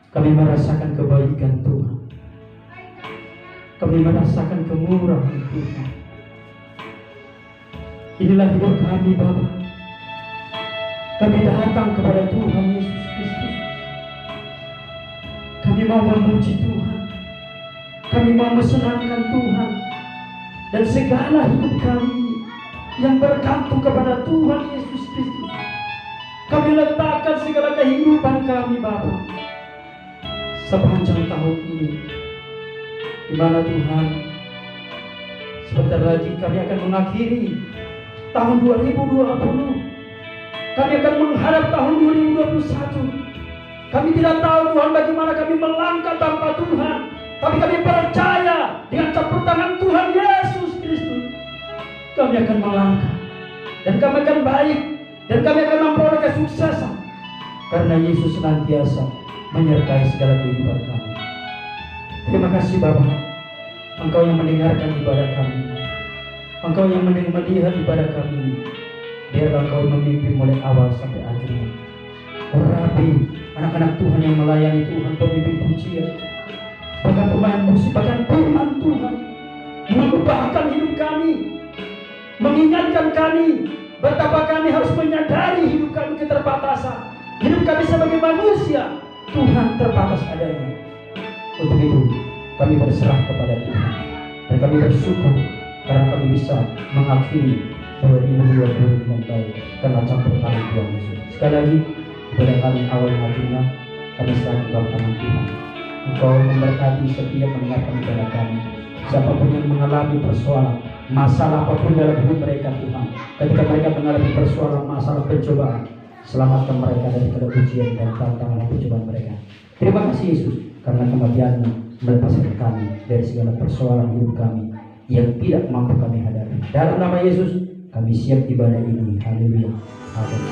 Kami merasakan kebaikan Tuhan. Kami merasakan kemurahan Tuhan. Inilah hidup kami Bapa. Kami datang kepada Tuhan Yesus Kristus. Kami mau memuji Tuhan. Kami mau mensenangkan Tuhan. Dan segala hidup kami yang bergantung kepada Tuhan Yesus Kristus, kami letakkan segala kehidupan kami Bapa sepanjang tahun ini, di mana Tuhan sebentar lagi kami akan mengakhiri tahun 2020. Kami akan menghadap tahun 2021. Kami tidak tahu Tuhan bagaimana kami melangkah tanpa Tuhan, tapi kami percaya dengan campur tangan Tuhan Yesus Kristus kami akan melangkah, dan kami akan baik, dan kami akan memperoleh kesuksesan, karena Yesus senantiasa menyertai segala kehidupan kami. Terima kasih Bapa, Engkau yang mendengarkan ibadah kami, Engkau yang melihat ibadah kami. Biarlah Engkau memimpin mulai awal sampai akhirnya. Rabi, anak-anak Tuhan yang melayani Tuhan, pemimpin pujian, bahkan pemain musik, bahkan firman Tuhan mengubahkan hidup kami, mengingatkan kami betapa kami harus menyadari hidup kami keterbatasan. Hidup kami sebagai manusia, Tuhan terbatas adanya. Untuk itu kami berserah kepada Tuhan, dan kami bersyukur karena kami bisa mengakhiri 2020 dengan baik karena campur tangan Tuhan Yesus. Sekali lagi, kepada kami awal akhirnya kami serahkan dalam tangan Tuhan. Engkau memberkati setiap mendengarkan ibadah kami. Siapapun yang mengalami persoalan, masalah apapun dalam hidup mereka Tuhan, ketika mereka mengalami persoalan, masalah, pencobaan, selamatkan mereka dari segala ujian dan tantangan pencobaan mereka. Terima kasih Yesus, karena kematian-Mu melepaskan kami dari segala persoalan hidup kami yang tidak mampu kami hadapi. Dalam nama Yesus kami siap ibadah ini. Haleluya. Amin.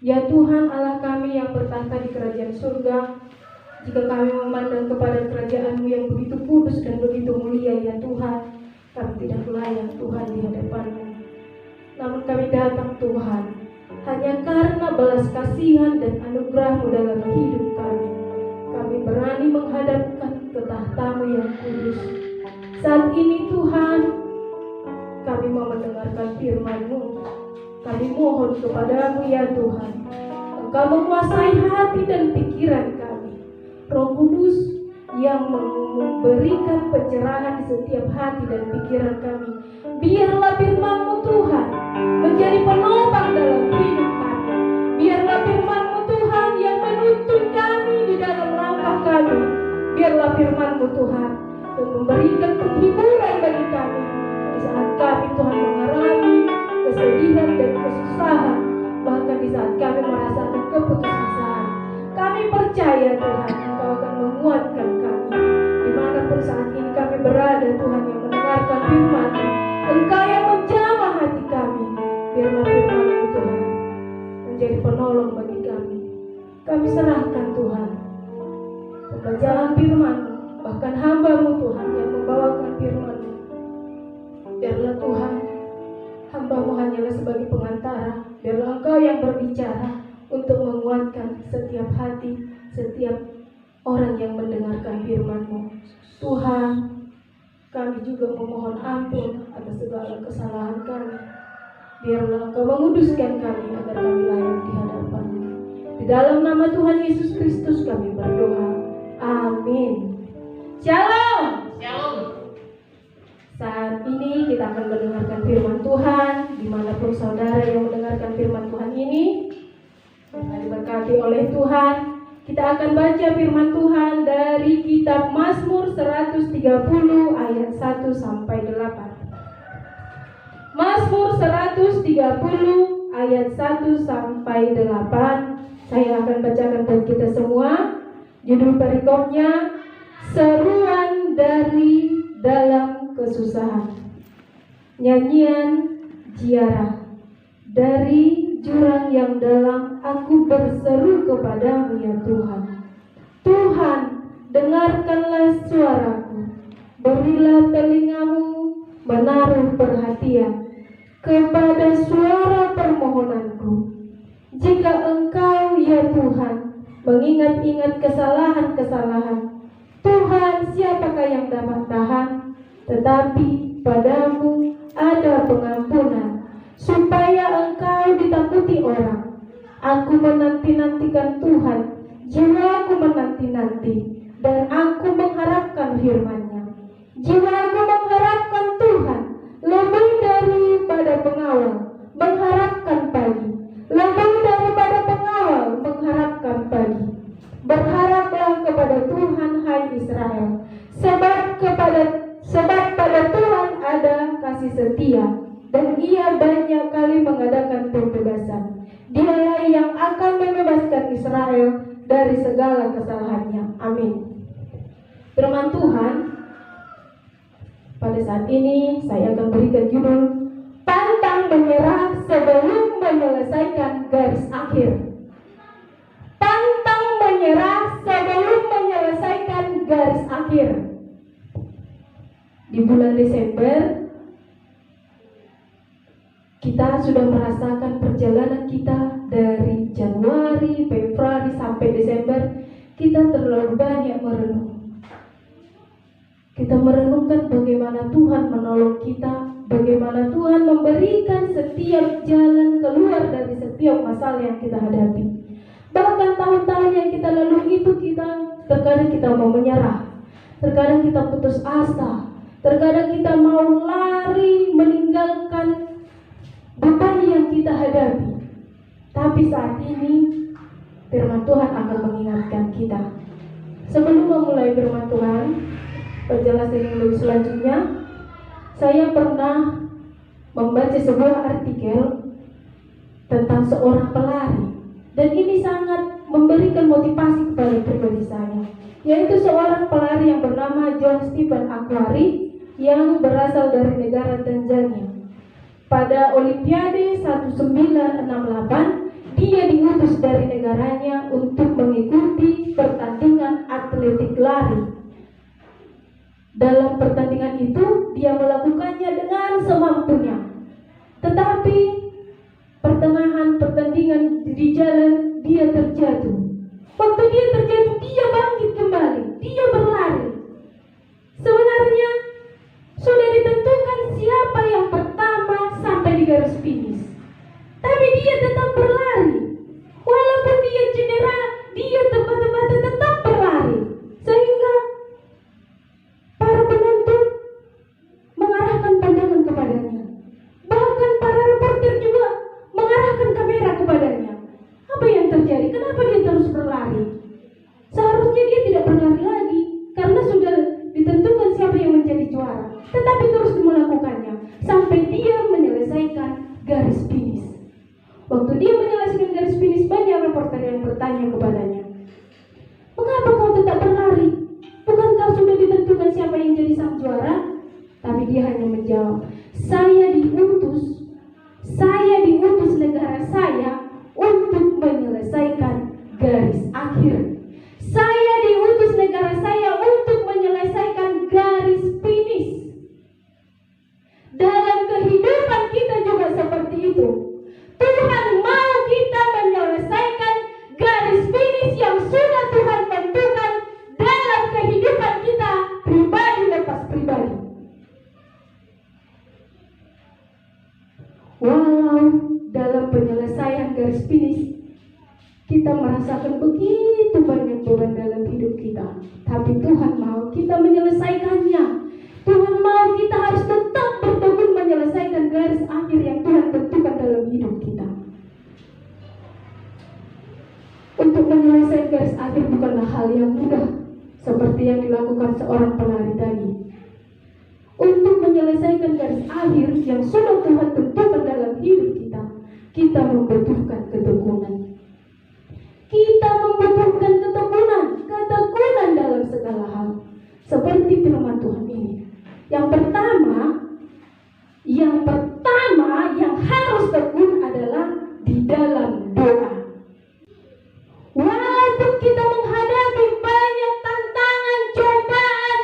Ya Tuhan Allah kami yang bertahta di kerajaan surga, jika kami memandang kepada kerajaan-Mu yang begitu kudus dan begitu mulia, ya Tuhan, kami tidak layak Tuhan di hadapan-Mu. Namun kami datang Tuhan, hanya karena belas kasihan dan anugerah-Mu dalam hidup kami. Kami berani menghadapkan ke tahta-Mu yang kudus. Saat ini Tuhan, kami mau mendengarkan firman-Mu. Kami mohon kepadamu ya Tuhan, Engkau menguasai hati dan pikiran kami. Roh Kudus yang memberikan pencerahan di setiap hati dan pikiran kami. Biarlah firman-Mu Tuhan menjadi penopang dalam hidup kami. Biarlah firman-Mu Tuhan yang menuntun kami di dalam langkah kami. Biarlah firman-Mu Tuhan yang memberikan penghiburan bagi kami di saat kami Tuhan mengalami kesedihan dan kesusahan, bahkan di saat kami merasakan keputusasaan. Kami percaya Tuhan Engkau akan menguatkan kami dimanapun saat ini kami berada. Tuhan yang mendengarkan firman-Mu, Engkau yang menjamah hati kami. Biarlah firman-Mu Tuhan menjadi penolong bagi kami. Kami serahkan Tuhan pembacaan firman-Mu, bahkan hamba-Mu Tuhan yang membawakan firman-Mu. Biarlah Tuhan hamba-Mu hanyalah sebagai pengantara. Biarlah Engkau yang berbicara untuk menguatkan setiap hati, setiap orang yang mendengarkan firman-Mu. Tuhan, kami juga memohon ampun atas segala kesalahan kami. Biarlah Engkau menguduskan kami agar kami layak di hadapan-Mu. Di dalam nama Tuhan Yesus Kristus kami berdoa. Amin. Shalom. Shalom. Saat ini kita akan mendengarkan firman Tuhan. Dimanapun saudara yang mendengarkan firman Tuhan ini diberkati oleh Tuhan, kita akan baca firman Tuhan dari kitab Mazmur 130 ayat 1 sampai 8. Mazmur 130 ayat 1 sampai 8. Saya akan bacakan buat kita semua. Judul perikopnya, seruan dari dalam kesusahan. Nyanyian ziarah. Dari jurang yang dalam aku berseru kepadamu ya Tuhan. Tuhan, dengarkanlah suaraku. Berilah telingamu menaruh perhatian kepada suara permohonanku. Jika Engkau ya Tuhan mengingat-ingat kesalahan-kesalahan, Tuhan, siapakah yang dapat tahan? Tetapi padamu ada pengampunan, supaya Engkau ditakuti orang. Aku menanti-nantikan Tuhan, jiwaku menanti-nanti, dan aku mengharapkan firman-Nya. Jiwaku mengharapkan Tuhan, lebih daripada pengawal mengharapkan pagi, lebih daripada pengawal mengharapkan pagi. Berharaplah kepada Tuhan, hai Israel, sebab pada Tuhan ada kasih setia, dan Ia banyak kali mengadakan pembebasan. Dialah yang akan membebaskan Israel dari segala kesalahannya. Amin. Firman Tuhan pada saat ini saya akan berikan judul, pantang menyerah sebelum menyelesaikan garis akhir. Pantang menyerah sebelum menyelesaikan garis akhir. Di bulan Desember kita sudah merasakan perjalanan kita dari Januari, Februari sampai Desember. Kita terlalu banyak merenung. Kita merenungkan bagaimana Tuhan menolong kita, bagaimana Tuhan memberikan setiap jalan keluar dari setiap masalah yang kita hadapi. Bahkan tahun-tahun yang kita lalui itu terkadang kita mau menyerah, terkadang kita putus asa, terkadang kita mau lari meninggalkan beban yang kita hadapi. Tapi saat ini firman Tuhan akan mengingatkan kita. Sebelum memulai firman Tuhan, penjelasan yang lebih selanjutnya, saya pernah membaca sebuah artikel tentang seorang pelari, dan ini sangat memberikan motivasi kepada pribadi saya, yaitu seorang pelari yang bernama John Stephen Akhwari yang berasal dari negara Tanzania. Pada Olimpiade 1968, dia Dia diutus dari negaranya untuk mengikuti pertandingan atletik lari. Dalam pertandingan itu dia melakukannya dengan semampunya. Tetapi pertengahan pertandingan di jalan dia terjatuh. Waktu dia terjatuh, dia bangkit kembali, dia berlari. Sebenarnya sudah ditentukan siapa yang pertama sampai di garis finish. Tapi dia tetap berlari. Walaupun dia cedera, dia terbata-bata tetap berlari. Sehingga para penonton mengarahkan pandangan kepadanya. Bahkan para reporter juga mengarahkan kamera kepadanya. Apa yang terjadi? Kenapa dia terus berlari? Seharusnya dia tidak berlari lagi, karena sudah ditentukan siapa yang menjadi juara. Tetapi terus melakukannya sampai dia menyelesaikan garis finish. Waktu dia menyelesaikan garis finish, banyak reporter yang bertanya kepadanya, "Mengapa kau tetap berlari? Bukankah sudah ditentukan siapa yang jadi sang juara?" Tapi dia hanya menjawab, Saya diutus negara saya untuk menyelesaikan garis akhir. Saya diutus negara saya untuk menyelesaikan garis finish. Dalam kehidupan kita juga seperti itu. Tuhan mau kita menyelesaikan garis finish yang sudah Tuhan tentukan dalam kehidupan kita pribadi lepas pribadi. Walau dalam penyelesaian garis finish kita merasakan begitu banyak beban dalam hidup kita, tapi Tuhan mau kita menyelesaikannya. Tuhan mau kita harus tetap bertekun menyelesaikan garis akhir yang Tuhan tentukan dalam hidup kita. Untuk menyelesaikan garis akhir bukanlah hal yang mudah seperti yang dilakukan seorang pelari tadi. Untuk menyelesaikan garis akhir yang sudah Tuhan tentukan dalam hidup kita, kita membutuhkan ketekunan. Kita membutuhkan ketekunan dalam segala hal. Seperti firman Tuhan ini. Yang pertama yang harus tekun adalah di dalam doa. Walaupun kita menghadapi banyak tantangan, cobaan,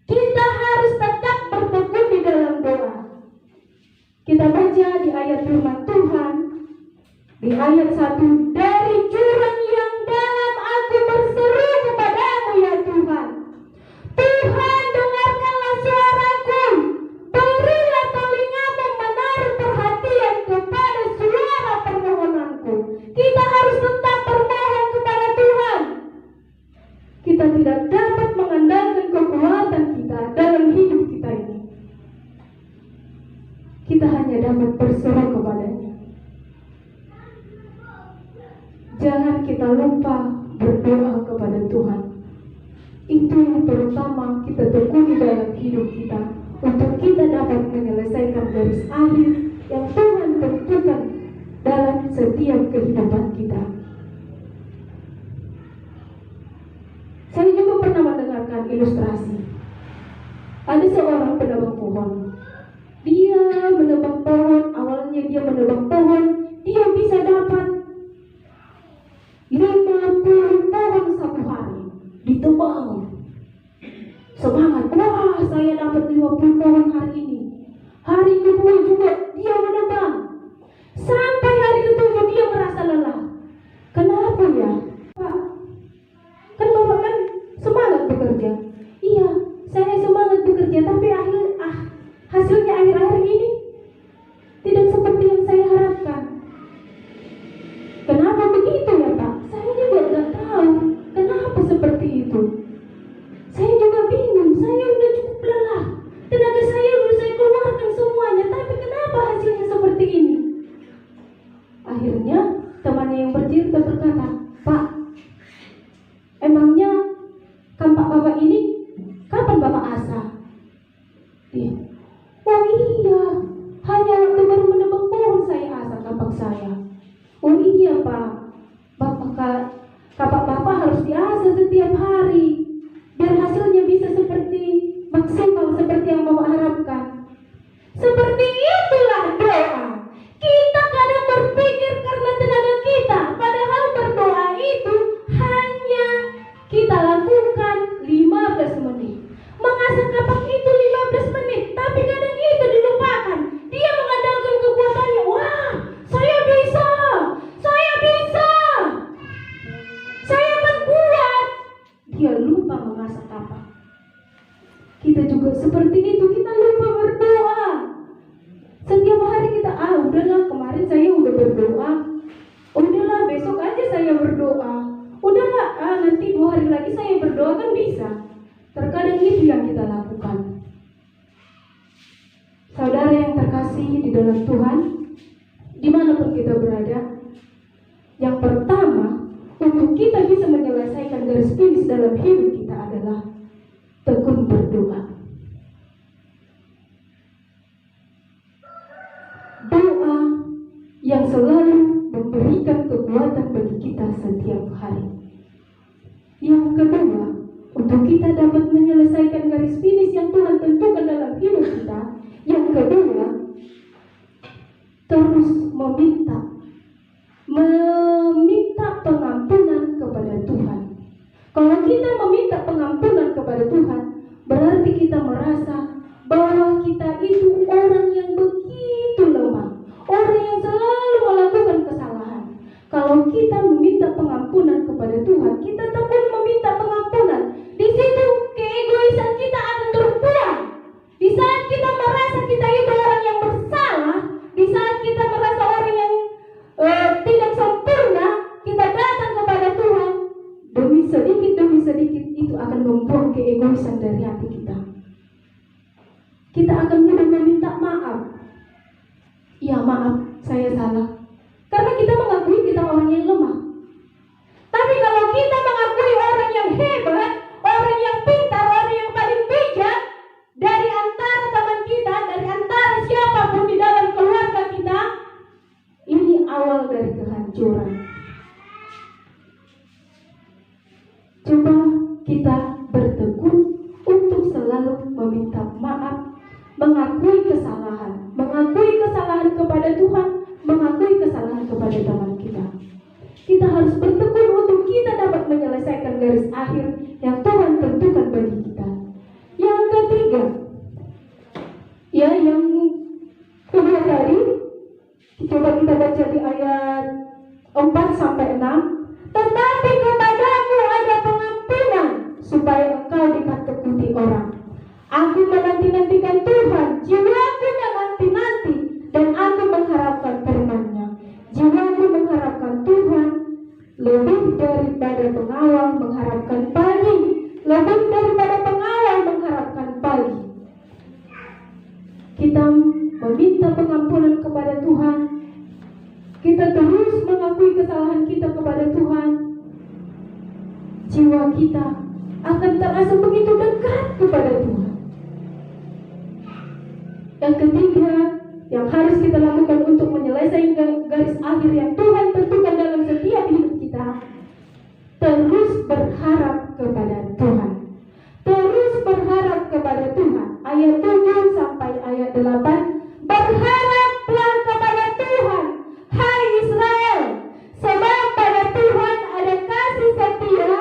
kita harus tetap bertekun di dalam doa. Kita baca di ayat firman Tuhan, di ayat 1, dari jurang yang dalam aku berseru kepadamu ya Tuhan. Tuhan, dengarkanlah suaraku. Berilah telingamu menaruh perhatian kepada suara permohonanku. Kita harus tetap bermohon kepada Tuhan. Kita tidak dapat mengandalkan kekuatan kita dalam hidup kita ini. Kita hanya dapat berseru kepadanya. Jangan kita lupa berdoa kepada Tuhan. Itu yang terutama kita tekuni dalam hidup kita, untuk kita dapat menyelesaikan garis akhir yang Tuhan tentukan dalam setiap kehidupan kita. Saya juga pernah mendengarkan ilustrasi. Ada seorang penebang pohon. Dia menebang pohon, awalnya dia menebang pohon, dia bisa dapat 50 pohon satu hari. Ditebang. Semangat, wah saya dapat 50 pohon hari ini. Hari kedua juga dia menebang. Sampai hari ketujuh dia merasa lelah. Kenapa ya? Pak, kan Bapak kan semangat bekerja. Iya, saya semangat bekerja, tapi hasilnya akhir-akhir ini tidak seperti yang saya harapkan. Kenapa begitu ya Pak? Saya juga tidak tahu kenapa seperti itu. Saya juga bingung, saya udah cukup lelah. Tenaga saya udah saya keluarkan semuanya, tapi kenapa hasilnya seperti ini? Akhirnya temannya yang bercerita berkata, Pak, emangnya kampak Bapak ini kapan Bapak asah? Iya. Oh iya, hanya waktu baru menebang pohon saya asah kampak saya. Oh iya Pak, kapak Bapak harus diasah setiap hari, biar hasilnya bisa seperti maksimal seperti yang Bapak harapkan. Seperti itulah doa. Kita kadang berpikir karena tenaga kita, dalam Tuhan, dimanapun kita berada. Yang pertama, untuk kita bisa menyelesaikan garis finish dalam hidup kita adalah tekun berdoa. Doa yang selalu memberikan kekuatan bagi kita setiap hari. Yang kedua, untuk kita dapat menyelesaikan garis finish yang Tuhan tentukan dalam hidup kita, yang kedua, terus meminta pengampunan kepada Tuhan. Kalau kita meminta pengampunan kepada Tuhan, berarti kita merasa bahwa kita itu orang yang begitu lemah, orang yang selalu melakukan kesalahan. Kalau kita meminta pengampunan kepada Tuhan, kita tekun meminta pengampunan. Di situ keegoisan kita akan terbuang. Di saat kita merasa kita itu orang yang bersalah, di saat kita merasa orang yang tidak sempurna, kita datang kepada Tuhan. Demi sedikit itu akan membuang keegoisan dari hati kita. Kita akan mudah meminta maaf. Ya maaf, saya salah. Karena kita mengakui kita orang yang lemah. Tapi kalau kita mengakui orang yang hebat, orang yang pintar, orang yang paling bijak, dari antara teman kita, dari antara siapapun di dalam keluarga kita, ini awal dari kehancuran. Coba kita bertekun untuk selalu meminta maaf, mengakui kesalahan kepada Tuhan, mengakui kesalahan kepada teman kita. Kita harus bertekun untuk kita dapat menyelesaikan garis akhir yang Tuhan tentukan bagi kita. Yang ketiga, yang kedua tadi, coba kita baca di ayat 4-6. Tetapi kepadamu ada pengampunan, supaya engkau dikatakuti orang. Aku menanti-nantikan Tuhan, jiwaku menanti-nanti, dan aku mengharapkan firman-Nya. Jiwaku mengharapkan Tuhan, lebih daripada pengawal mengharapkan pagi, lebih daripada pengawal mengharapkan pagi. Kita meminta pengampunan kepada Tuhan, kita terus mengakui kesalahan kita kepada Tuhan, jiwa kita akan terasa begitu dekat kepada Tuhan. Yang ketiga, yang harus kita lakukan untuk menyelesaikan garis akhir yang Tuhan tentukan dalam setiap hidup kita, terus berharap kepada Tuhan. Terus berharap kepada Tuhan. Ayat 7 sampai ayat 8. Berharaplah kepada Tuhan, hai Israel, sebab pada Tuhan ada kasih setia,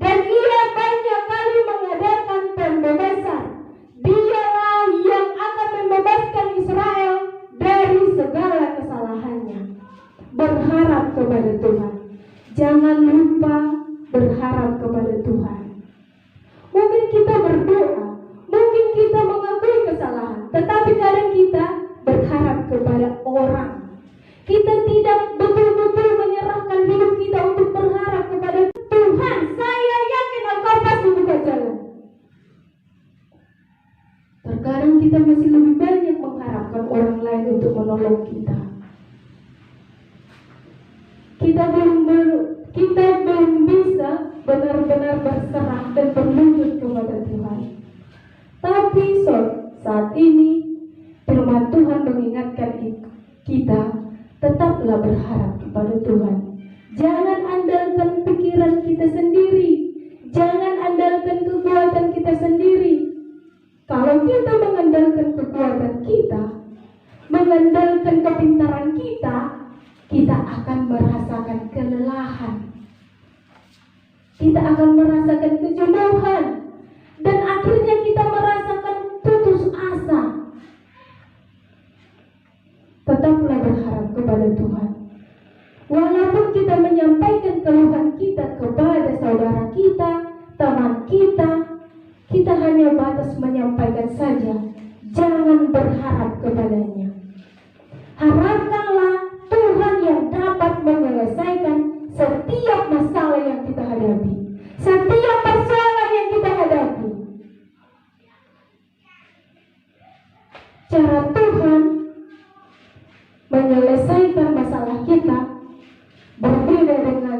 dan Ia banyak kali mengadakan pembebasan. Dialah yang akan membebaskan Israel dari segala kesalahannya. Berharap kepada Tuhan. Jangan lupa berharap kepada Tuhan. Mungkin kita berdoa, mungkin kita mengakui kesalahan, tetapi kadang kita berharap kepada orang. Kita tidak betul-betul menyerahkan hidup kita untuk berharap kepada Tuhan. Saya yakin Engkau pasti buka jalan. Terkadang kita masih lebih banyak mengharapkan orang lain untuk menolong kita. Kita belum bisa benar-benar berserah dan berlutut kepada Tuhan. Tapi saat ini firman Tuhan mengingatkan kita, tetaplah berharap kepada Tuhan. Jangan andalkan pikiran kita sendiri, jangan andalkan kekuatan kita sendiri. Kalau kita mengandalkan kekuatan kita, mengandalkan kepintaran kita, kita akan merasakan kelelahan. Kita akan merasakan kejenuhan, dan akhirnya kita merasakan putus asa. Tetaplah berharap kepada Tuhan. Walaupun kita menyampaikan keluhan kita kepada saudara kita, teman kita, kita hanya batas menyampaikan saja. Jangan berharap kepadanya. Harapkanlah Tuhan yang dapat menyelesaikan setiap masalah yang kita hadapi, setiap persoalan yang kita hadapi. Cara Tuhan menyelesaikan masalah kita berbeda dengan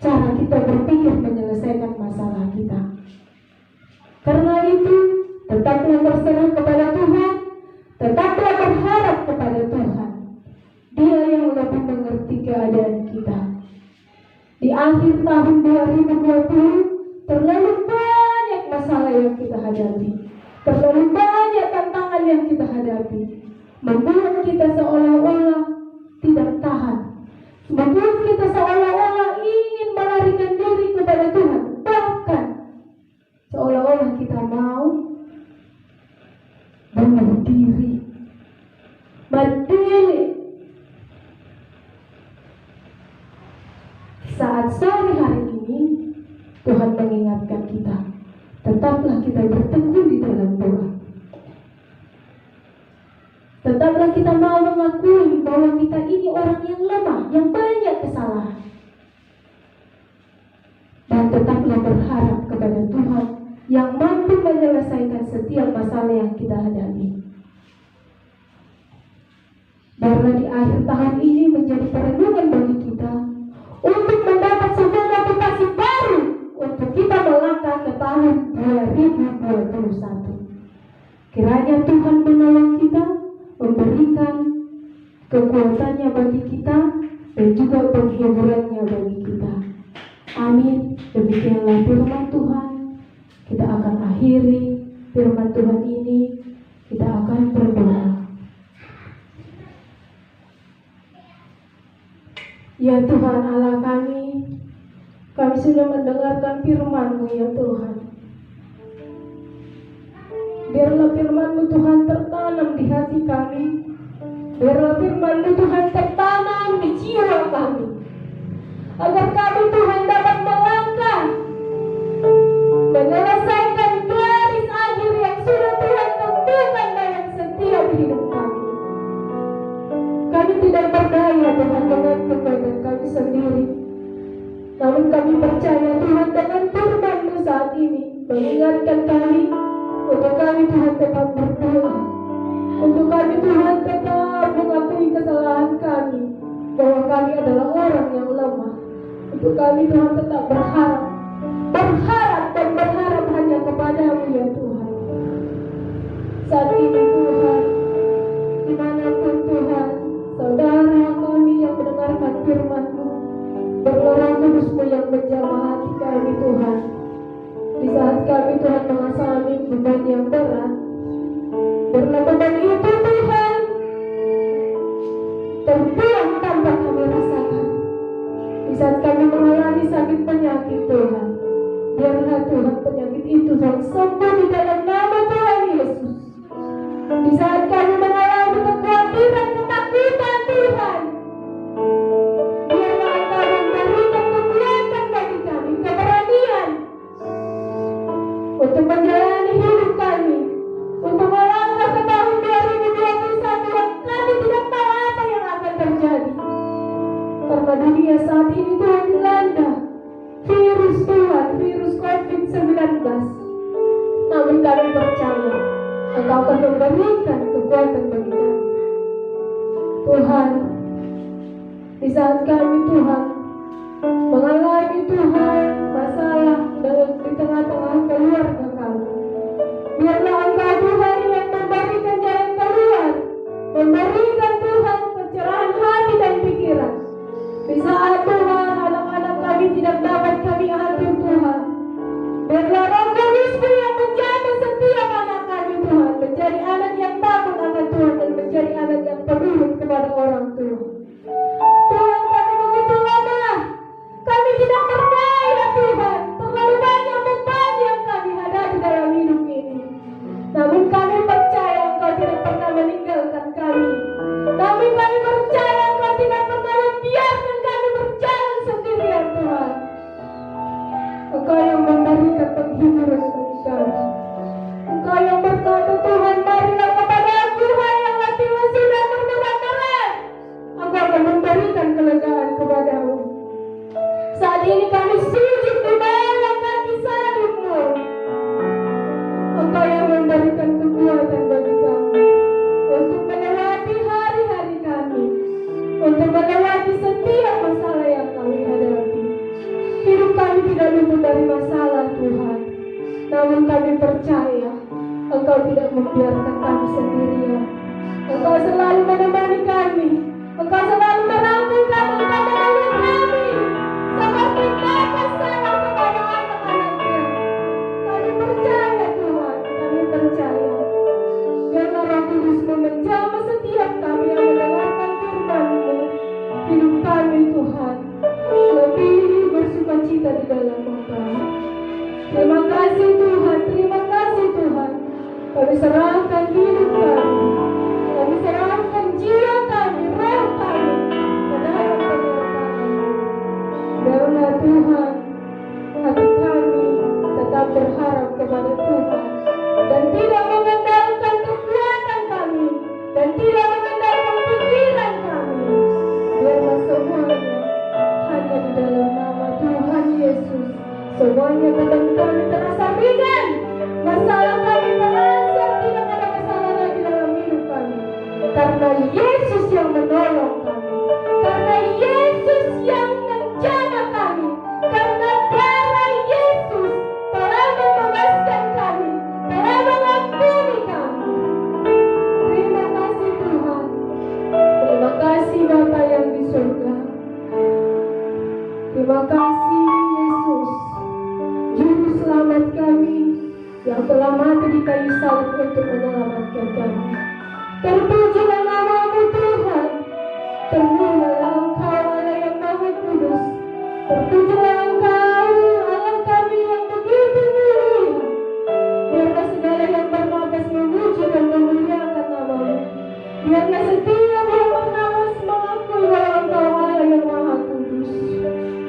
cara kita berpikir menyelesaikan masalah kita. Karena itu, tetaplah berserah kepada Tuhan, tetaplah berharap kepada Tuhan. Dia yang lebih mengerti keadaan kita. Di akhir tahun 2020, terlalu banyak masalah yang kita hadapi, terlalu banyak tantangan yang kita hadapi, membuat kita seolah-olah tidak tahan, membuat kita seolah-olah ingin melarikan diri kepada Tuhan, bahkan seolah-olah kita mau bunuh diri, berdiri. Saat sore hari ini Tuhan mengingatkan kita, tetaplah kita bertekun di dalam doa. Tetaplah kita mau mengakui bahwa kita ini orang yang lemah, yang banyak kesalahan. Dan tetaplah berharap kepada Tuhan yang mampu menyelesaikan setiap masalah yang kita hadapi. Karena di akhir tahun ini menjadi perenungan bagi kita untuk mendapat sebuah motivasi baru untuk kita melangkah ke tahun 2021. Kiranya Tuhan menolong kita, memberikan kekuatannya bagi kita dan juga penghiburannya bagi kita. Amin. Demikianlah firman Tuhan. Kita akan akhiri firman Tuhan ini. Kita akan berdoa. Ya Tuhan Allah kami sudah mendengarkan firman-Mu ya Tuhan. Biarlah firman-Mu Tuhan tertanam di hati kami. Biarlah firman-Mu Tuhan tertanam di jiwa kami, agar kami Tuhan dapat melangkah menyelesaikan garis akhir yang sudah Tuhan tentukan dalam setiap hidup kami. Kami tidak berdaya Tuhan dengan kekuatan kami sendiri, namun kami percaya Tuhan dengan firman-Mu saat ini mengingatkan kami untuk kami Tuhan tetap berdoa, untuk kami Tuhan tetap mengakui kesalahan kami, bahwa kami adalah orang yang lemah. Untuk kami Tuhan tetap berharap dan berharap hanya kepada-Mu ya Tuhan. Saat ini Tuhan, dimanapun Tuhan saudara kami yang mendengarkan firman-Mu, biarlah Roh Kudus-Mu yang menjamah hati kami Tuhan. Di saat kami Tuhan mengalami beban yang berat, biarlah beban itu Tuhan terbuang tanpa kami rasakan. Di saat kami mengalami sakit penyakit Tuhan, biarlah Tuhan penyakit itu Tuhan sembuh di dalam nama Tuhan Yesus. Di saat kami mengalami kekhawatiran, ketakutan Tuhan, biarlah Engkau memberikan kekuatan bagi kami, keberanian untuk menjalani hidup kami, untuk melangkah ke tahun 2021 yang kami tidak tahu apa yang akan terjadi. Karena dunia saat ini Tuhan dilanda virus Tuhan, virus COVID-19. Namun kami percaya Engkau akan memberikan kekuatan bagi kami. Tuhan, di saat kami Tuhan mengalami Tuhan masalah di tengah-tengah keluarga kami, biarlah Engkau Tuhan yang memberikan jalan keluar, memberikan Tuhan pencerahan hati dan pikiran. Di saat Tuhan anak-anak kami tidak dapat kami atur Tuhan, biarlah Roh Kudus-Mu yang menjaga setiap anak kami Tuhan, menjadi anak yang takut akan Tuhan dan menjadi anak yang penurut kepada orang tua. Tuhan, kami begitu lemah, kami tidak berdaya Tuhan, terlalu banyak beban yang kami hadapi dalam hidup ini. Namun kami percaya Engkau tidak pernah meninggalkan kami. Namun kami percaya Engkau tidak pernah membiarkan kami berjalan sendirian Tuhan. Engkau yang memberikan penghiburan bagi kami. Engkau yang berkata Tuhan, marilah kepada Aku hai yang hatimu sudah berbeban berat, Engkau untuk melewati setiap masalah yang kami hadapi. Hidup kami tidak luput dari masalah Tuhan, namun kami percaya Engkau tidak membiarkan kami sendirian. Engkau selalu menemani kami, Engkau selalu merangkul kami, Engkau menolong kami seperti Bapa sayang kepada anak-anaknya. Kami percaya Tuhan, kami percaya. Biarlah Roh Kudus-Mu menjamah setiap kami yang mendengarkan firman-Mu. Hidup kami Tuhan lebih bersukacita di dalam Engkau. Terima kasih Tuhan, terima kasih Tuhan. Kami serahkan hidup kami, kami serahkan jiwa kami, roh kami ke dalam penyertaan-Mu. Biarlah Tuhan hati kami tetap berharap kepada Tuhan dan tidak mengandalkan kekuatan kami dan tidak mengandalkan pikiran kami. Biarlah semuanya hanya di dalam nama Tuhan Yesus. Semuanya beban kami terasa ringan, masalah kami terasa tidak ada masalah lagi dalam hidup kami, karena Yesus yang menolong kami, karena Yesus yang menjaga kami, karena darah Yesus telah membebaskan kami, telah mengampuni kami. Terima kasih Tuhan, terima kasih Bapa yang di surga, terima kasih Yesus, Juru Selamat kami yang telah mati di kayu salib untuk menyelamatkan kami. Terpujilah nama-Mu Tuhan, termulialah Engkau Allah yang Maha Kudus, terpujilah Engkau Allah kami yang begitu mulia. Biarlah segala yang bernapas memuji dan memuliakan nama-Mu. Biarlah setiap yang bernapas mengakui bahwa Engkau Allah yang Maha Kudus.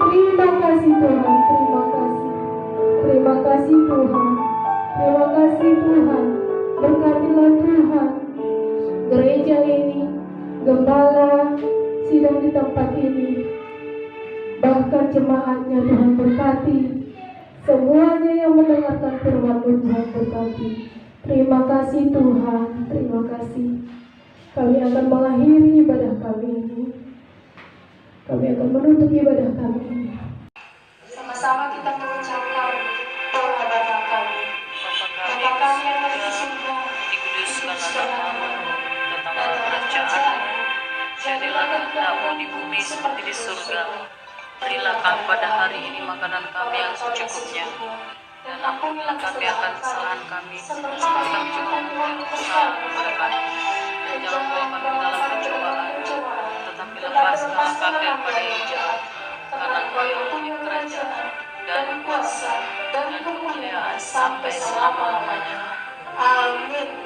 Terima kasih Tuhan, terima kasih. Terima kasih Tuhan, terima kasih Tuhan. Berkatilah Tuhan gereja ini, gembala sidang di tempat ini, bahkan jemaatnya Tuhan berkati. Semuanya yang mendengarkan firman-Mu Tuhan berkati. Terima kasih Tuhan, terima kasih. Kami akan mengakhiri ibadah kami ini. Kami akan menutup ibadah kami ini. Sama-sama kita mengucapkan doa Bapa kami. Bapa kami yang ada di surga, dikuduskanlah nama-Mu, datanglah kerajaan-Mu, jadilah kehendak-Mu di bumi seperti di surga. Berilah kami pada hari ini makanan kami yang secukupnya, dan ampunilah kami akan kesalahan kami, seperti kami juga mengampuni kesalahan kepada kami. Dan jangan bawa kami ke dalam pencobaan, tetapi lepaskanlah kami daripada yang jahat. Karena Engkau yang punya kerajaan dan kuasa dan kemuliaan sampai selama-lamanya. Amin.